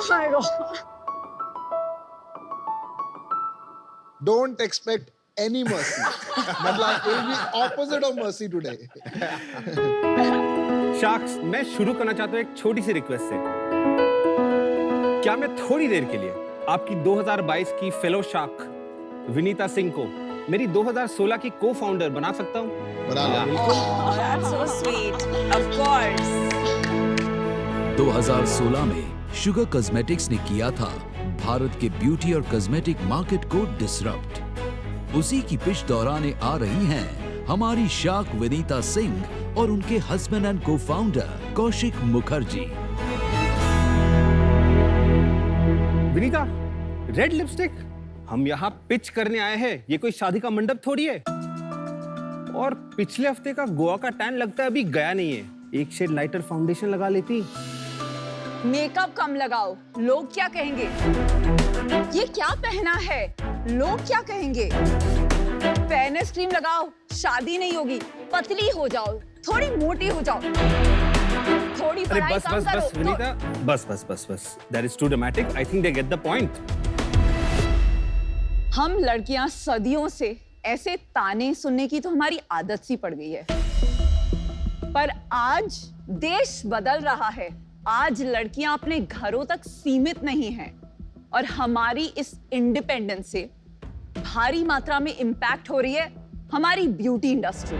my God. Don't expect any mercy. मतलब it will be opposite of mercy today. Sharks, मैं शुरू करना चाहता हूँ एक छोटी सी रिक्वेस्ट से। क्या मैं थोड़ी देर के लिए आपकी 2022 की फेलो शार्क विनीता सिंह को मेरी 2016 की को फाउंडर बना सकता हूँ? बना लो। Oh, that's so sweet. Of course. 2016 में शुगर कॉस्मेटिक्स ने किया था भारत के ब्यूटी और कॉस्मेटिक मार्केट को डिसरप्ट। उसी की पिच दोहराने आ रही हैं हमारी शार्क विनीता सिंह और उनके हस्बैंड एंड को founder Kaushik Mukherjee. Vinita, red lipstick? हम यहाँ पिच करने आए हैं, ये कोई शादी का मंडप थोड़ी है। और पिछले हफ्ते का गोवा का टैन लगता है अभी गया नहीं है। एक शेड लाइटर फाउंडेशन लगा लेती। मेकअप कम लगाओ, लोग क्या कहेंगे? ये क्या पहना है, लोग क्या कहेंगे? फेयरनेस क्रीम लगाओ, शादी नहीं होगी। पतली हो जाओ, थोड़ी मोटी हो जाओ, थोड़ी अरे पढ़ाई बस कम बस करो। बस विनीता, बस। That is too dramatic. I think they get the point. हम लड़कियां सदियों से ऐसे ताने सुनने की तो हमारी आदत सी पड़ गई है। पर आज देश बदल रहा है। आज लड़कियां अपने घरों तक सीमित नहीं हैं और हमारी इस इंडिपेंडेंस से भारी मात्रा में इंपैक्ट हो रही है हमारी ब्यूटी इंडस्ट्री।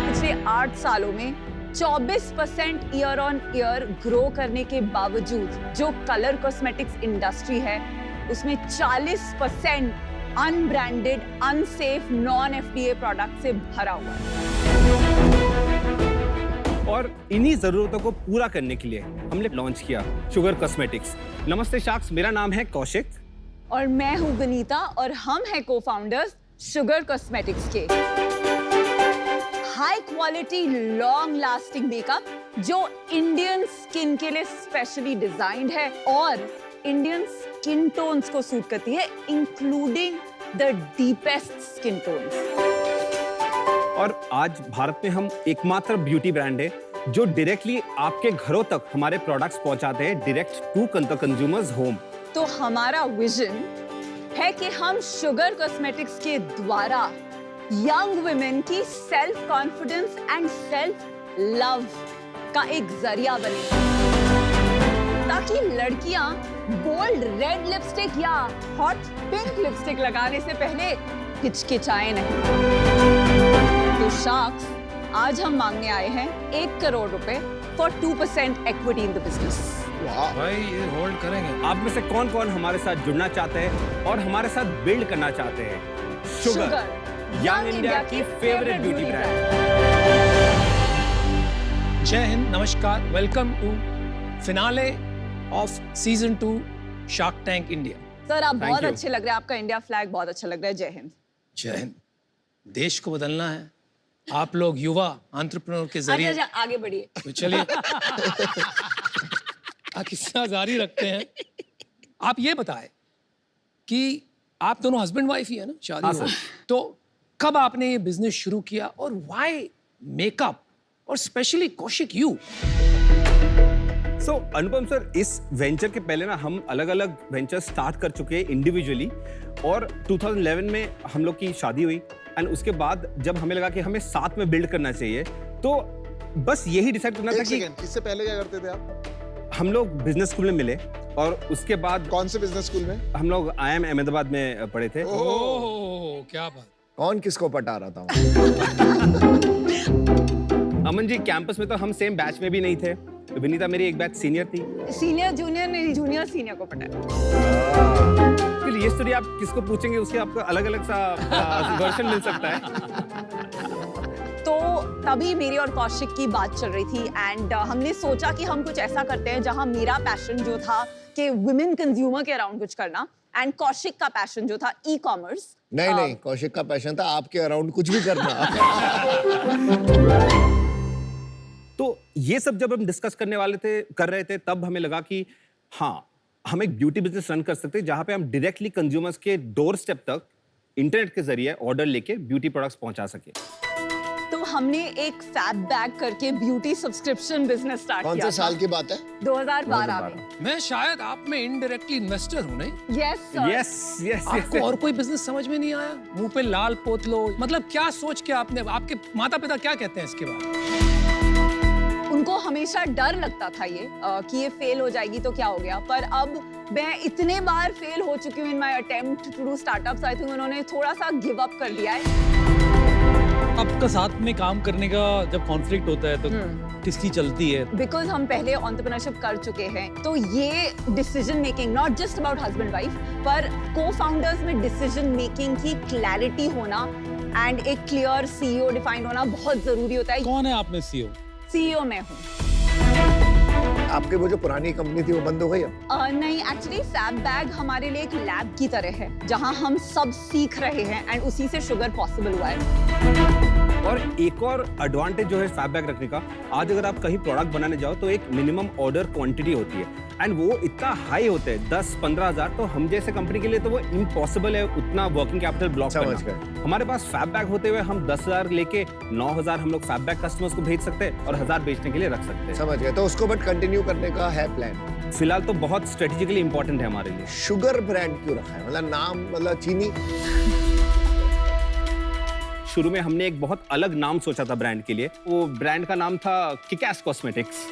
पिछले 8 सालों में 24% ईयर ऑन ईयर ग्रो करने के बावजूद जो कलर कॉस्मेटिक्स इंडस्ट्री है उसमें 40% unbranded, unsafe, non FDA product से भरा हुआ है। और इन्हीं जरूरतों को पूरा करने के लिए हमने लॉन्च किया शुगर कॉस्मेटिक्स। नमस्ते शार्क्स, मेरा नाम है कौशिक और मैं हूं विनीता और हम हैं को-फाउंडर्स शुगर कॉस्मेटिक्स के। High quality long lasting makeup जो इंडियन स्किन के लिए स्पेशली डिजाइंड है और इंडियन स्किन टोन्स को सूट करती है, including the deepest skin tones. और आज भारत में हम एकमात्र ब्यूटी ब्रांड है जो डायरेक्टली आपके घरों तक हमारे प्रोडक्ट्स पहुंचाते हैं, डायरेक्ट टू कंज्यूमर्स होम। तो हमारा विजन है कि हम शुगर कॉस्मेटिक्स के द्वारा यंग वुमेन की self confidence and self love का एक जरिया बने, ताकि लड़कियां बोल्ड रेड लिपस्टिक या हॉट पिंक लिपस्टिक लगाने से पहले हिचकिचाएं नहीं। तो शार्क्स, आज हम मांगने आए हैं 1 करोड़ रुपए for 2% equity in the business. वाह। भाई ये होल्ड करेंगे। आप में से कौन कौन हमारे साथ जुड़ना चाहते हैं और हमारे साथ बिल्ड करना चाहते हैं शुगर, यंग इंडिया की फेवरेट ब्यूटी ब्रांड। जय हिंद, नमस्कार, welcome to finale of season 2 Shark Tank India. Sir, आप Thank बहुत you. अच्छे लग रहे हैं, आपका इंडिया फ्लैग बहुत अच्छा लग रहा है। जय हिंद। जय हिंद। देश को बदलना है, आप लोग युवा एंटरप्रेन्योर के जरिए। अच्छा, आगे बढ़िए। तो चलिए किस्सा जारी रखते हैं। आप ये बताएं कि आप दोनों हस्बैंड वाइफ ही है ना, शादी हाँ, हो सर। तो कब आपने ये बिजनेस शुरू किया और व्हाई मेकअप और specially Kaushik you? So Anupam sir, इस वेंचर के पहले ना हम अलग अलग वेंचर स्टार्ट कर चुके हैं इंडिविजुअली, और 2011 में हम लोग की शादी हुई एंड उसके बाद जब हमें लगा कि हमें साथ में बिल्ड करना चाहिए तो बस यही डिसाइड करना था एक कि सेकंड, इससे पहले क्या करते थे आप? हम लोग बिजनेस स्कूल में मिले और उसके बाद कौन से बिजनेस स्कूल में? हम लोग IIM अहमदाबाद में पढ़े थे। ओह क्या बात। कौन किसको पटा रहा था? अमन जी, कैंपस में तो हम सेम बैच में भी नहीं थे। विनीता मेरी एक बैच सीनियर थी। सीनियर जूनियर नहीं, जूनियर सीनियर को पता फिर ये स्टोरी आप किसको पूछेंगे उसके आपको अलग अलग सा वर्जन मिल सकता है। तो तभी मेरी और कौशिक की बात चल रही थी एंड हमने सोचा कि हम कुछ ऐसा करते हैं जहां मेरा पैशन जो था कि वुमेन कंज्यूमर के अराउंड कुछ करना एंड कौशिक का पैशन जो था ई कॉमर्स। नहीं, कौशिक का पैशन था आपके अराउंड कुछ भी करना। तो ये सब जब हम डिस्कस कर रहे थे तब हमें लगा कि हाँ, हम एक ब्यूटी बिजनेस रन कर सकते हैं जहां पे हम डायरेक्टली कंज्यूमर्स के डोर स्टेप तक इंटरनेट के जरिए ऑर्डर लेके ब्यूटी प्रोडक्ट्स पहुंचा सके। तो हमने एक फैब बैग करके ब्यूटी सब्सक्रिप्शन बिजनेस स्टार्ट किया। कौन से साल की बात है? 2012 में। मैं शायद आप में इनडायरेक्टली इन्वेस्टर हूँ, नहीं? Yes sir. यस आपको और कोई बिजनेस समझ में नहीं आया? मुंह पे लाल पोत लो, मतलब क्या सोच के आपने, आपके माता पिता क्या कहते हैं इसके बाद? उनको हमेशा डर लगता था ये कि ये फेल हो जाएगी तो क्या हो गया, पर अब मैं इतने बार फेल हो चुकी हूँ in my attempt to do startups, I think उन्होंने थोड़ा सा गिव अप कर दिया है। आपका साथ में काम करने का जब कॉन्फ्लिक्ट होता है तो किसकी चलती है? बिकॉज हम पहले एंटरप्रेन्योरशिप कर चुके हैं, तो ये decision making not just about husband wife, पर को फाउंडर्स में डिसीजन मेकिंग की क्लैरिटी होना एंड एक क्लियर सीईओ डिफाइंड होना बहुत जरूरी होता है। कौन है आप में सीईओ? सीईओ मैं हूँ। आपके वो जो पुरानी कंपनी थी वो बंद हो गई अब? नहीं, एक्चुअली फैब बैग हमारे लिए एक लैब की तरह है जहाँ हम सब सीख रहे हैं एंड उसी से शुगर पॉसिबल हुआ है। और एक और एडवांटेज जो है फैब बैग रखने का, आज अगर आप कहीं प्रोडक्ट बनाने जाओ तो एक मिनिमम ऑर्डर क्वांटिटी होती है एंड वो इतना हाई होते हैं 10-15 हज़ार, तो हम जैसे कंपनी के लिए तो वो इम्पॉसिबल है उतना वर्किंग कैपिटल ब्लॉक करना। हमारे पास फैब बैग होते हुए हम 10,000 लेके 9,000 हम लोग फैब बैग कस्टमर्स को भेज सकते हैं और 1,000 बेचने के लिए रख सकते हैं। समझ गए। तो उसको बट कंटिन्यू करने का है प्लान? फिलहाल तो बहुत स्ट्रेटेजिकली इंपॉर्टेंट है हमारे लिए। शुगर ब्रांड क्यों रखा है? मतलब नाम, मतलब चीनी? शुरू में हमने एक बहुत अलग नाम सोचा था ब्रांड के लिए, वो ब्रांड का नाम था किक-एस कॉस्मेटिक्स।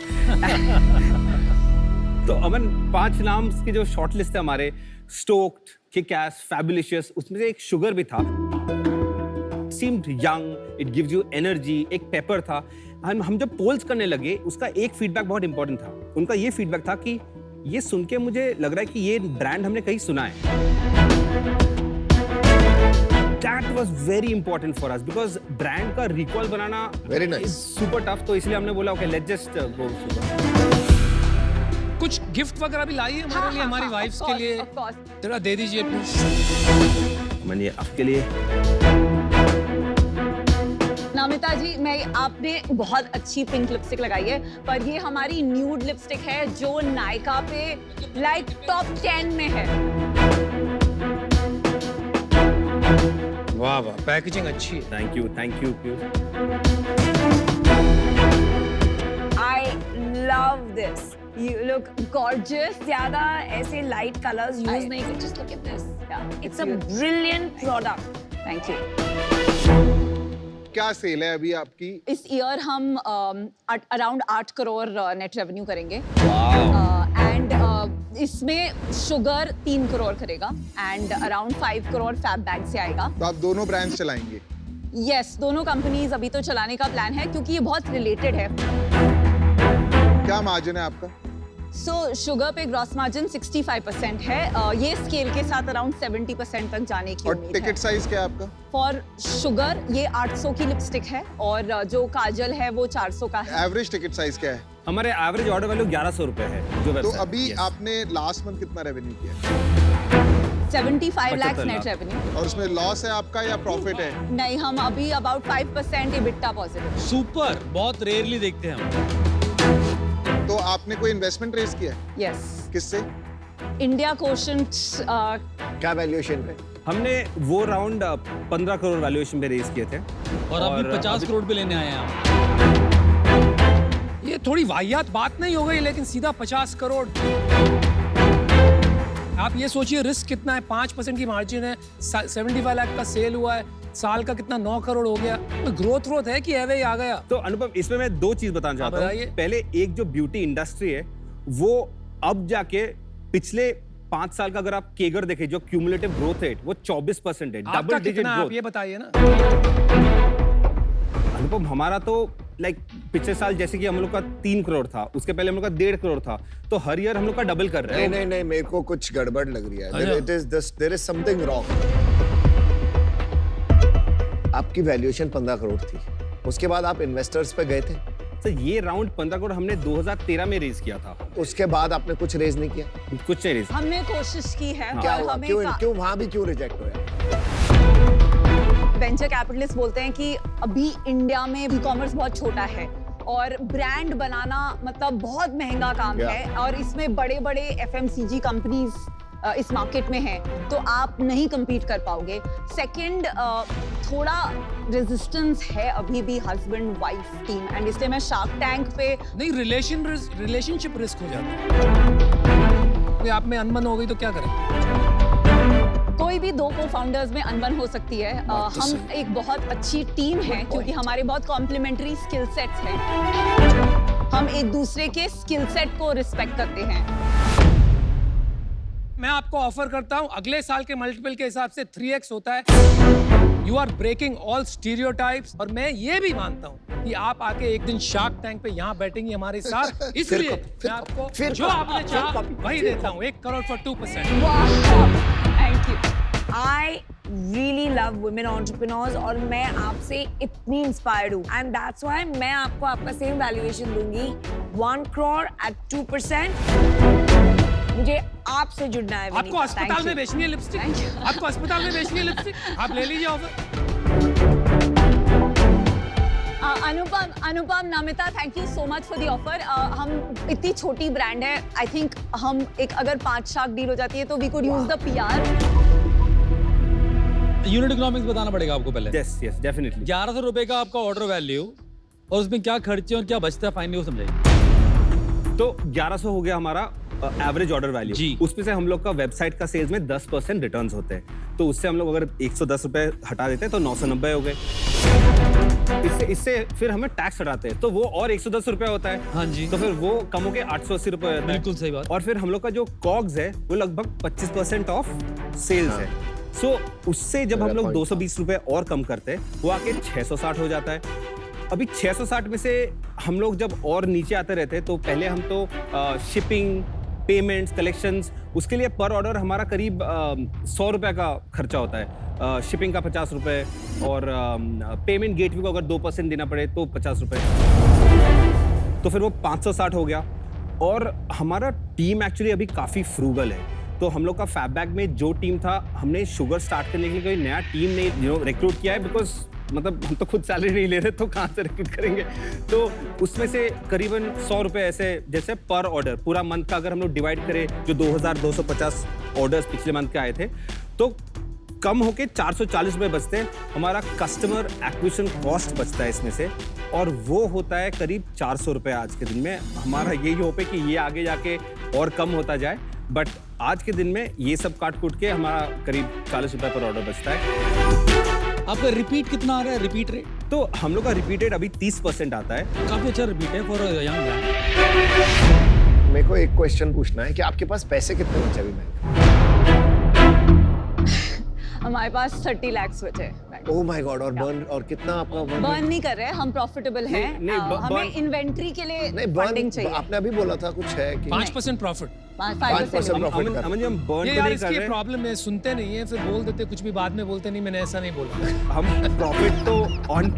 तो अमन 5 नाम की जो शॉर्ट लिस्ट है हमारे, स्टोक्ड, किक-एस, फैबुलिशियस, उसमें से एक शुगर भी था। Seemed young, it gives you energy, एक पेपर था। हम जब पोल्स करने लगे उसका एक फीडबैक बहुत इंपॉर्टेंट था। उनका ये फीडबैक था कि ये सुन के मुझे लग रहा है कि ये ब्रांड हमने कहीं सुना है। That was very important for us because brand का recall banana Very nice. is super tough, तो इसलिए हमने बोला okay let's just go sugar। कुछ गिफ्ट वगैरह भी लाइए हमारे लिए, हमारी वाइफ्स के लिए, Of course. जरा दे दीजिए प्लीज। मैंने आपके लिए नमिता जी, मैं आपने बहुत अच्छी पिंक लिपस्टिक लगाई है, पर ये हमारी न्यूड लिपस्टिक है जो नायका पे लाइक टॉप 10 में है। वाह वाह, पैकेजिंग अच्छी है। Thank you I love this. You look gorgeous. ज़्यादा ऐसे light colors use नहीं करते. Just look at this. Yeah, it's a brilliant product. Thank you. क्या सेल है अभी आपकी? इस ईयर हम अराउंड 8 करोड़ नेट रेवेन्यू करेंगे एंड इसमें शुगर 3 करोड़ करेगा एंड अराउंड 5 करोड़ फैब बैग से आएगा। तो आप दोनों ब्रांड्स चलाएंगे? यस, दोनों कंपनीज अभी तो चलाने का प्लान है क्योंकि ये बहुत रिलेटेड है। क्या मार्जिन है आपका? सो शुगर पे ग्रॉस मार्जिन 65% है। ये स्केल के साथ अराउंड 70% तक जाने की और उम्मीद है। टिकट साइज क्या है आपका? फॉर शुगर ये 800 की लिपस्टिक है और जो काजल है वो 400 का है। एवरेज टिकट साइज क्या है? हमारे एवरेज ऑर्डर वैल्यू 1100 रुपए है जो तो website- अभी Yes. आपने लास्ट मंथ कितना रेवेन्यू किया? 75 लाख 75 नेट लाख। रेवेन्यू। और उसमें लॉस है आपका या प्रॉफिट है? नहीं, हम अभी अबाउट 5% EBITDA पॉजिटिव। सुपर, बहुत रेयरली देखते हैं हम। तो आपने कोई इन्वेस्टमेंट रेज किया है? यस, किससे? India quotient. क्या वैल्यूएशन पे? हमने वो राउंड 15 करोड़ वैल्यूएशन पे रेज किए थे और अभी 50 करोड़ पे लेने आए हैं आप। ये थोड़ी वाहियात बात नहीं हो गई, लेकिन सीधा 50 करोड़। आप ये सोचिए रिस्क कितना है। 5% की मार्जिन है, 75 लाख का सेल हुआ है, साल का कितना 9 करोड़ हो गया। तो ग्रोथ है कि एवे ही आ गया। तो अनुपम, इसमें मैं 2 चीज बताना चाहता बताइए। हूँ। पहले एक जो ब्यूटी इंडस्ट्री है वो अब जाके पिछले 5 साल का अगर आप केगर देखें जो क्यूमुलेटिव ग्रोथ रेट वो 24% है, आपका डबल डिजिट कितना आप ग्रोथ। ये बताइए ना। अनुपम, हमारा तो लाइक पिछले साल जैसे कि हम लोग का 3 करोड़ था, उसके पहले हम लोग का 1.5 करोड़ था, तो हर ईयर हम लोग का डबल कर रहे हैं। नहीं, मेरे को कुछ गड़बड़ लग रही है। There is something wrong. आपकी वैल्यूएशन 15 करोड़ थी, उसके बाद आप इन्वेस्टर्स पे गए थे। तो ये राउंड 15 करोड़ हमने 2013 में रेज किया था। उसके बाद आपने कुछ रेज नहीं किया? कुछ नहीं रेज। हमने कोशिश की है क्या पर हुआ? हमें क्यों वहां भी क्यों रिजेक्ट हुआ? वेंचर कैपिटलिस्ट बोलते हैं कि अभी इंडिया में ई कॉमर्स बहुत छोटा है और ब्रांड बनाना मतलब बहुत महंगा काम Yeah. है और इसमें बड़े बड़े FMCG कंपनीज इस मार्केट में हैं तो आप नहीं compete कर पाओगे। सेकंड, थोड़ा रेजिस्टेंस है अभी भी हस्बैंड वाइफ टीम, एंड इसलिए मैं शार्क टैंक पे नहीं, रिलेशनशिप रिस्क हो जाता है। कोई आप में अनबन हो गई तो क्या करें? कोई भी दो को फाउंडर्स में अनबन हो सकती है। हम एक बहुत अच्छी टीम है क्योंकि हमारे बहुत कॉम्प्लीमेंट्री स्किल सेट्स हैं। हम एक दूसरे के स्किल सेट को रिस्पेक्ट करते हैं। मैं आपको ऑफर करता हूं, अगले साल के मल्टीपल के हिसाब से 3x होता है। You are breaking all stereotypes, और मैं ये भी मानता हूं कि आप आके एक दिन शार्क टैंक पे यहाँ बैठेंगे हमारे साथ, इसलिए मैं आपको जो आपने चाहा वही देता हूँ, 1 crore for 2%। Thank you. I really love women entrepreneurs और मैं आपसे इतनी इंस्पायर्ड हूँ, एंड दैट्स व्हाई मैं आपको आपका सेम वैल्यूएशन दूंगी, 1 crore at 2%। मुझे आपसे जुड़ना है। आपको अस्पताल में बेचनी है लिपस्टिक, आपको अस्पताल में बेचनी है लिपस्टिक, आप ले लीजिए offer. Anupam, Namita, thank you so much for the offer. हम इतनी छोटी ब्रांड है, आई थिंक हम एक अगर 5 शार्क डील हो जाती है तो we could use the PR। Unit economics बताना पड़ेगा आपको पहले। Yes yes definitely. 1100 रुपए का आपका ऑर्डर वैल्यू और उसमें क्या खर्चे और क्या बचता है फाइनली वो समझाइए। तो 1100 हो गया हमारा एवरेज ऑर्डर वैल्यू जी। उसमें से हम लोग का वेबसाइट का सेल्स में 10% रिटर्न्स होते हैं, तो उससे हम लोग अगर 110 रुपए हटा देते हैं तो 990 हो गए। इससे फिर हमें टैक्स हटाते हैं तो वो और 110 रुपए होता है। हाँ जी। तो फिर वो कम हो के 880 रुपए होता है। बिल्कुल सही बात। और फिर हम लोग का जो कॉग्स है वो लगभग 25% ऑफ सेल्स है। सो उससे जब हम लोग 220 रुपए और कम करते हैं वो आके 660 हो जाता है। अभी 660 में से हम लोग जब और नीचे आते रहते हैं तो पहले हम तो शिपिंग, पेमेंट्स, कलेक्शंस, उसके लिए पर ऑर्डर हमारा करीब 100 रुपए का खर्चा होता है। शिपिंग का 50 रुपए और पेमेंट गेटवे को अगर 2% देना पड़े तो 50 रुपए, तो फिर वो 560 हो गया। और हमारा टीम एक्चुअली अभी काफ़ी फ्रूगल है, तो हम लोग का फैबबैग में जो टीम था हमने शुगर स्टार्ट करने के लिए कोई नया टीम नहीं रिक्रूट किया है, बिकॉज मतलब हम तो खुद सैलरी नहीं ले रहे तो कहाँ से रिक्रूट करेंगे। तो उसमें से करीबन 100 रुपए ऐसे जैसे पर ऑर्डर पूरा मंथ का अगर हम लोग डिवाइड करें, जो 2250 ऑर्डर्स पिछले मंथ के आए थे, तो कम होके 440 रुपए बचते हैं। हमारा कस्टमर एक्विजिशन कॉस्ट बचता है इसमें से, और वो होता है करीब 400 रुपए आज के दिन में। हमारा यही होप है कि ये आगे जाके और कम होता जाए, बट आज के दिन में ये सब काट कूट के हमारा करीब 40 रुपए पर ऑर्डर बचता है। आपका रिपीट कितना आ रहा है, रिपीट रेट? तो हम लोग का रिपीट रेट अभी 30% आता है। काफी अच्छा रिपीट है फॉर यंग ब्रांड। मेरे को एक क्वेश्चन पूछना है कि आपके पास पैसे कितने बचे अभी बैंक? हमारे पास 30 लाख बचे हैं। Oh my God. और बर्न और कितना आपका बर्न नहीं कर रहे, हम प्रॉफिटेबल हैं। हमें इन्वेंट्री के लिए नहीं फंडिंग बर्न चाहिए। आपने अभी बोला था कुछ है कि 5% प्रॉफिट। 5% प्रॉफिट कर अमन जी हम बर्न ये तो यार नहीं कर इसकी रहे, प्रॉब्लम है, सुनते नहीं है, फिर बोल देते कुछ भी, बाद में बोलते नहीं मैंने ऐसा नहीं बोला। हम प्रॉफिट तो ऑन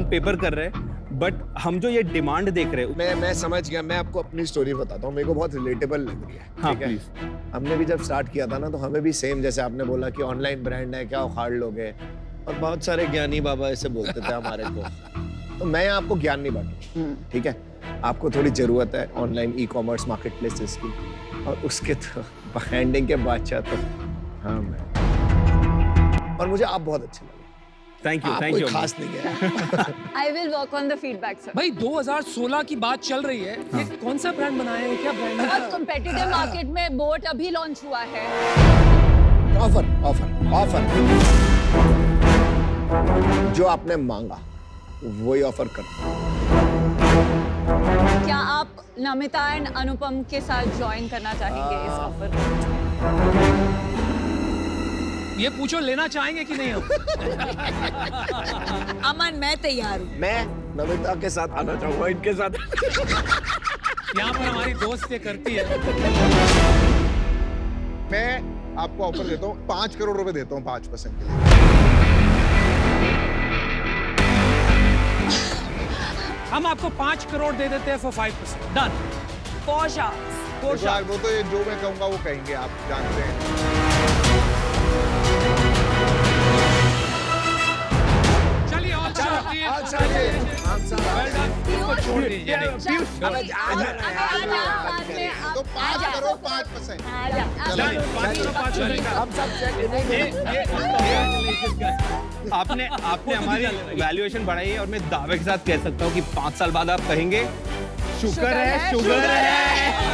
पेपर कर रहे हैं, बट हम जो ये डिमांड देख रहे हैं। मैं समझ गया। मैं आपको अपनी स्टोरी बताता हूँ, मेरे को बहुत रिलेटेबल लग रही है। हाँ, ठीक है? please। हमने भी जब स्टार्ट किया था ना, तो हमें भी सेम जैसे आपने बोला कि ऑनलाइन ब्रांड है, क्या उखाड़ लोगे, और बहुत सारे ज्ञानी बाबा ऐसे बोलते थे हमारे को। तो मैं आपको ज्ञान नहीं बांटूं, ठीक है? आपको थोड़ी जरूरत है ऑनलाइन ई-कॉमर्स मार्केट प्लेसेस की, और उसके तो ब्रांडिंग के बादशाह तो हाँ मैं। और मुझे आप बहुत अच्छे लगे। थैंक यू आप कोई खास नहीं है। I will work on the feedback sir. भाई 2016 की बात चल रही है, ये कौन सा ब्रांड बनाया है, क्या ब्रांड है? अब कंपेटिटिव मार्केट में बोट अभी लॉन्च हुआ है। ऑफर जो आपने मांगा वही ऑफर कर। क्या आप नमिता एंड अनुपम के साथ ज्वाइन करना चाहेंगे इस ऑफर को? ये पूछो लेना चाहेंगे कि नहीं हम? अमन मैं तैयार हूँ। मैं नमिता के साथ आना चाहूंगा, इनके साथ। यहाँ पर हमारी दोस्त ये करती है। मैं आपको ऑफर देता हूँ, 5 करोड़ रुपए देता हूँ 5% के लिए। हम आपको 5 करोड़ दे देते हैं फॉर 5%। डन। For sure. देखो यार, वो तो ये जो मैं कहूंगा वो कहेंगे, आप जानते हैं। चलिए और चलिए। Well done. इसको छोड़ दीजिए। बाद में आप तो 5 करोड़ 5%। हम सब check आपने हमारी वैल्यूएशन बढ़ाई है और मैं दावे के साथ कह सकता हूँ कि 5 साल बाद आप कहेंगे शुक्र है शुक्र है